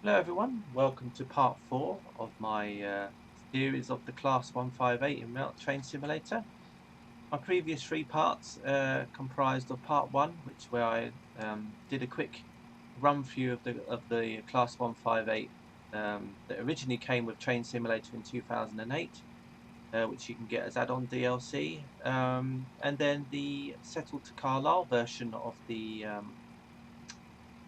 Hello everyone, welcome to part 4 of my series of the Class 158 in Train Simulator. My previous 3 parts comprised of part 1, where I did a quick run through of the Class 158 that originally came with Train Simulator in 2008, which you can get as add-on DLC, and then the settled to Carlisle version of the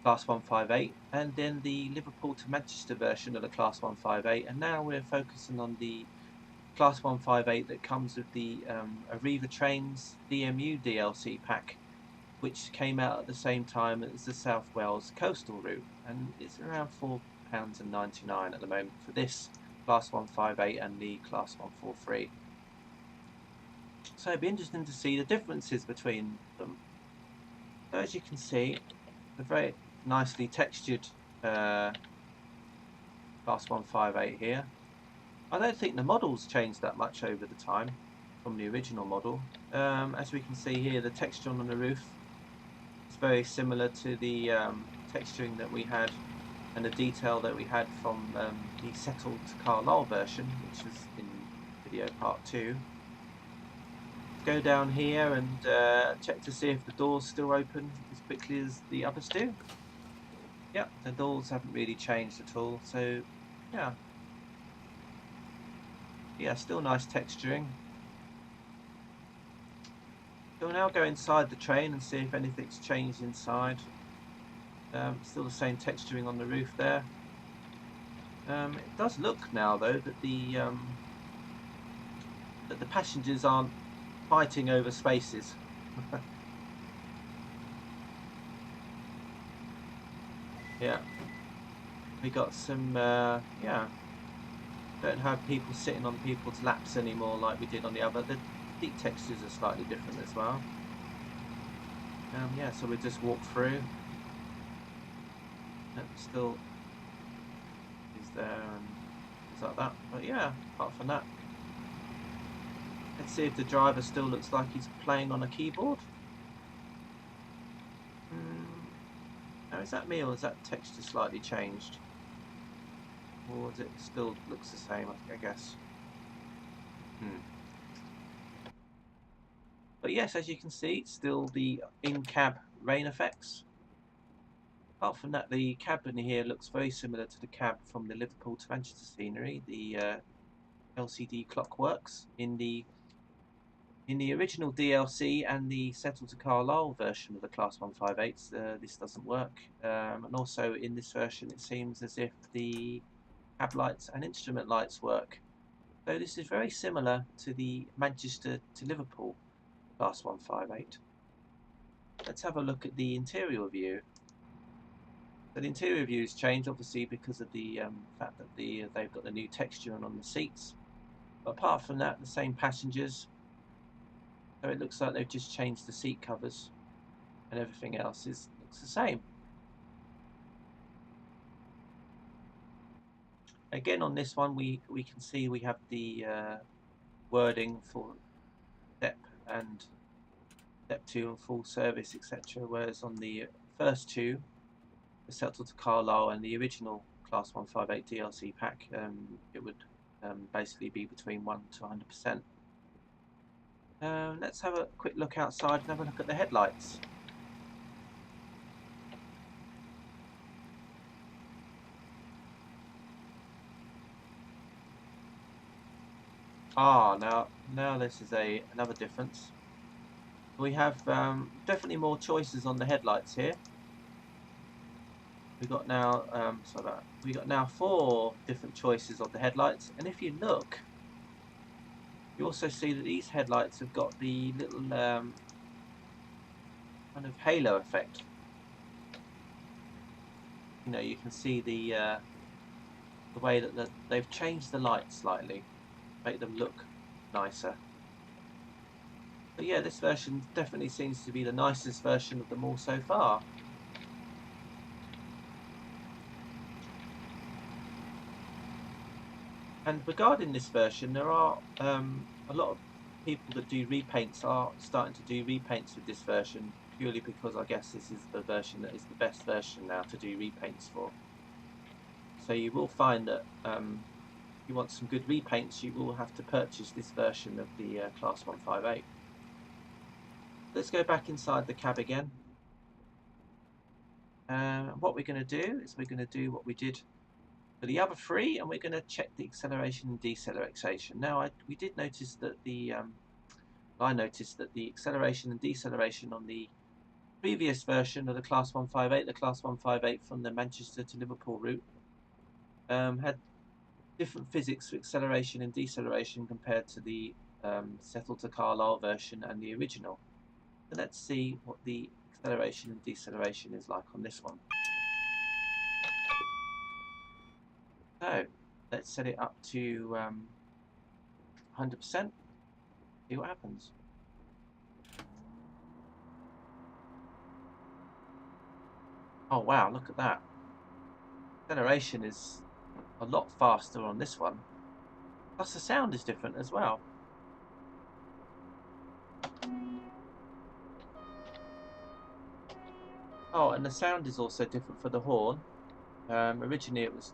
Class 158, and then the Liverpool to Manchester version of the Class 158, and now we're focusing on the Class 158 that comes with the Arriva Trains DMU DLC pack, which came out at the same time as the South Wales coastal route, and it's around £4.99 at the moment for this Class 158 and the Class 143. So it'd be interesting to see the differences between them. So as you can see, the very nicely textured Class 158 here. I don't think the model's changed that much over the time from the original model. As we can see here, the texture on the roof is very similar to the texturing that we had and the detail that we had from the settled Carlisle version, which was in video part 2. Go down here and check to see if the doors still open as quickly as the others do. Yeah, the doors haven't really changed at all, so yeah, still nice texturing. So we'll now go inside the train and see if anything's changed inside. Still the same texturing on the roof there. It does look now though that the passengers aren't fighting over spaces. Yeah, we got some don't have people sitting on people's laps anymore like we did on the other. The seat textures are slightly different as well. Yeah, so we just walk through. Still is there and things like that. But yeah, apart from that, let's see if the driver still looks like he's playing on a keyboard. Now is that me, or is that texture slightly changed? Or is it still looks the same, I guess? But yes, as you can see, it's still the in-cab rain effects. Apart from that, the cabin here looks very similar to the cab from the Liverpool to Manchester scenery. The LCD clockworks in the original DLC and the Settle to Carlisle version of the Class 158s, this doesn't work. And also in this version, it seems as if the cab lights and instrument lights work. So this is very similar to the Manchester to Liverpool Class 158. Let's have a look at the interior view. So the interior view has changed, obviously, because of the fact that they've got the new texture on the seats. But apart from that, the same passengers. So it looks like they've just changed the seat covers, and everything else looks the same. Again, on this one, we can see we have the wording for step and step 2 and full service, etc. Whereas on the first two, the Settle to Carlisle and the original Class 158 DLC pack, it would basically be between 1 to 100%. Let's have a quick look outside and have a look at the headlights. Now this is another difference. We have definitely more choices on the headlights here. We got now we got now 4 different choices of the headlights, and if you look, you also see that these headlights have got the little kind of halo effect. You know, you can see the way that they've changed the lights slightly, make them look nicer. But yeah, this version definitely seems to be the nicest version of them all so far. And regarding this version, there are a lot of people that do repaints are starting to do repaints with this version, purely because I guess this is the version that is the best version now to do repaints for. So you will find that if you want some good repaints, you will have to purchase this version of the Class 158. Let's go back inside the cab again. What we're going to do is we're going to do what we did for the other three, and we're going to check the acceleration and deceleration. Now, we did notice that I noticed that the acceleration and deceleration on the previous version of the Class 158, the Class 158 from the Manchester to Liverpool route, had different physics for acceleration and deceleration compared to the Settle to Carlisle version and the original. So let's see what the acceleration and deceleration is like on this one. So let's set it up to 100%, see what happens. Oh wow, look at that. Acceleration is a lot faster on this one. Plus the sound is different as well. Oh, and the sound is also different for the horn. Originally it was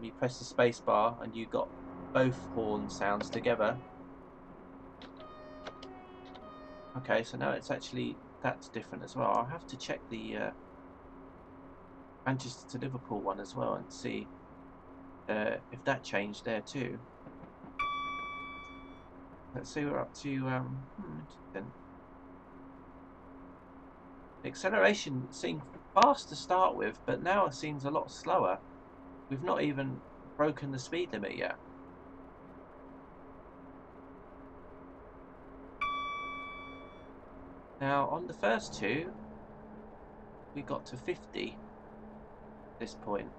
you press the space bar and you got both horn sounds together. Okay, so now it's actually, that's different as well. I'll have to check the Manchester to Liverpool one as well and see if that changed there too. Let's see, we're up to acceleration seemed fast to start with, but now it seems a lot slower. We've not even broken the speed limit yet. Now on the first two, we got to 50 at this point.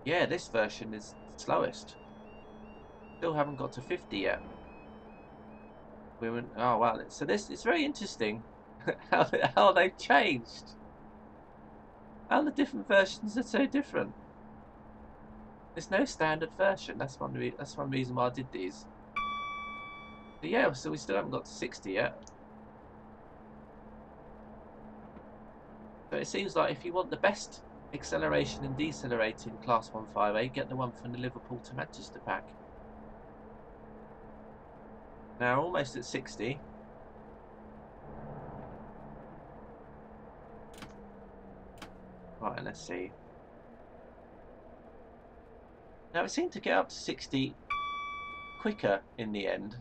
Yeah, this version is slowest. Still haven't got to 50 yet. We went, oh wow, so this, it's very interesting how they've changed. How the different versions are so different. There's no standard version. That's one reason why I did these. But yeah, so we still haven't got to 60 yet. So it seems like if you want the best acceleration and decelerating Class 158, get the one from the Liverpool to Manchester pack. Now almost at 60. Right, let's see. Now it seemed to get up to 60 quicker in the end,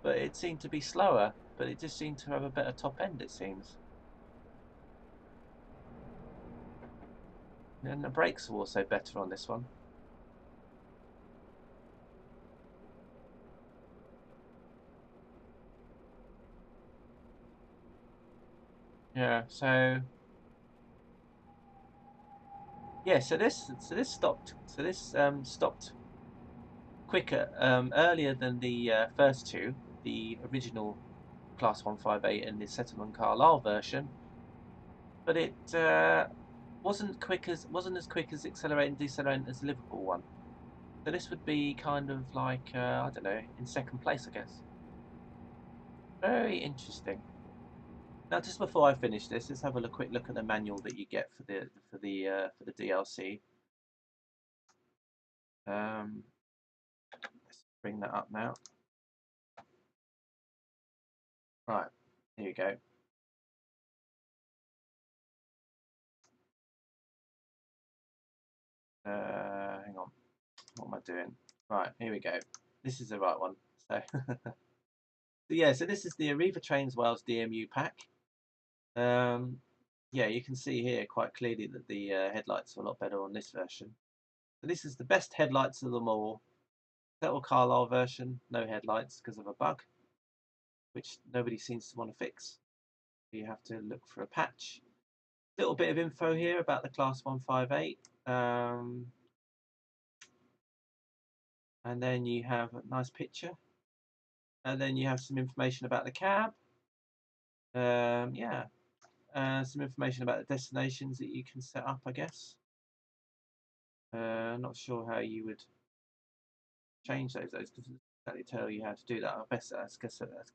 but it seemed to be slower, but it just seemed to have a better top end, it seems. And the brakes are also better on this one. Yeah, so yeah, so this stopped stopped quicker earlier than the first two, the original Class 158 and the Settlement Carlisle version, but it wasn't as quick as accelerating and decelerating as the Liverpool one. So this would be kind of like I don't know, in second place, I guess. Very interesting. Now, just before I finish this, let's have a quick look at the manual that you get for the DLC. Let's bring that up now. Right, here you go. Hang on, what am I doing? Right, here we go. This is the right one. So, so yeah, so this is the Arriva Trains Wales DMU pack. Yeah, you can see here quite clearly that the headlights are a lot better on this version. So this is the best headlights of them all. Settle Carlisle version, no headlights because of a bug, which nobody seems to want to fix. You have to look for a patch. Little bit of info here about the Class 158. And then you have a nice picture. And then you have some information about the cab. Yeah, some information about the destinations that you can set up, I guess. Not sure how you would change those because it doesn't exactly tell you how to do that. I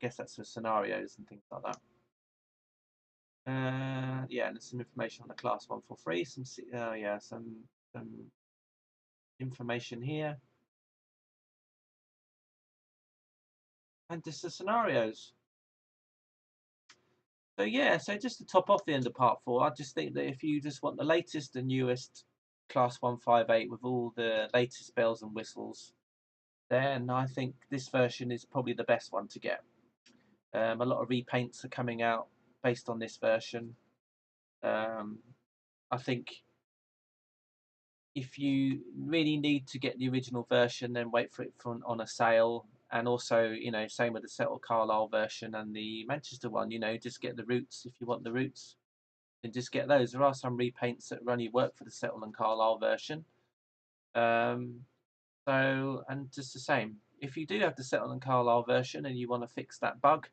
guess that's for scenarios and things like that. Yeah, and there's some information on the Class 143. Some some information here. And just the scenarios. So yeah, so just to top off the end of part 4, I just think that if you just want the latest and newest Class 158 with all the latest bells and whistles, then I think this version is probably the best one to get. A lot of repaints are coming out based on this version. I think if you really need to get the original version, then wait for it on a sale. And also, you know, same with the Settle Carlisle version and the Manchester one, you know, just get the roots if you want the roots. And just get those. There are some repaints that only work for the Settle and Carlisle version. So, and just the same, if you do have the Settle and Carlisle version and you want to fix that bug,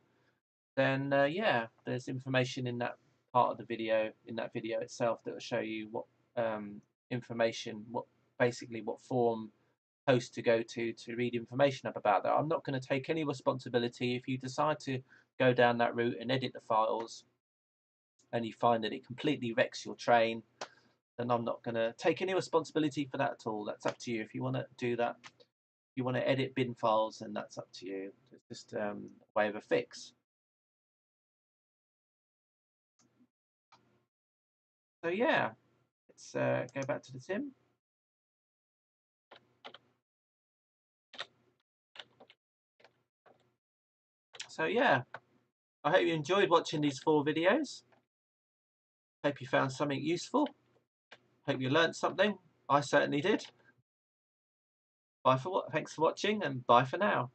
then yeah, there's information in that part of the video, in that video itself, that will show you what information, basically what form post to go to read information up about that. I'm not going to take any responsibility if you decide to go down that route and edit the files and you find that it completely wrecks your train, then I'm not going to take any responsibility for that at all. That's up to you. If you want to do that, if you want to edit bin files, then that's up to you. It's just a way of a fix. So yeah, let's go back to the sim. So yeah, I hope you enjoyed watching these 4 videos. Hope you found something useful. Hope you learned something. I certainly did. Thanks for watching, and bye for now.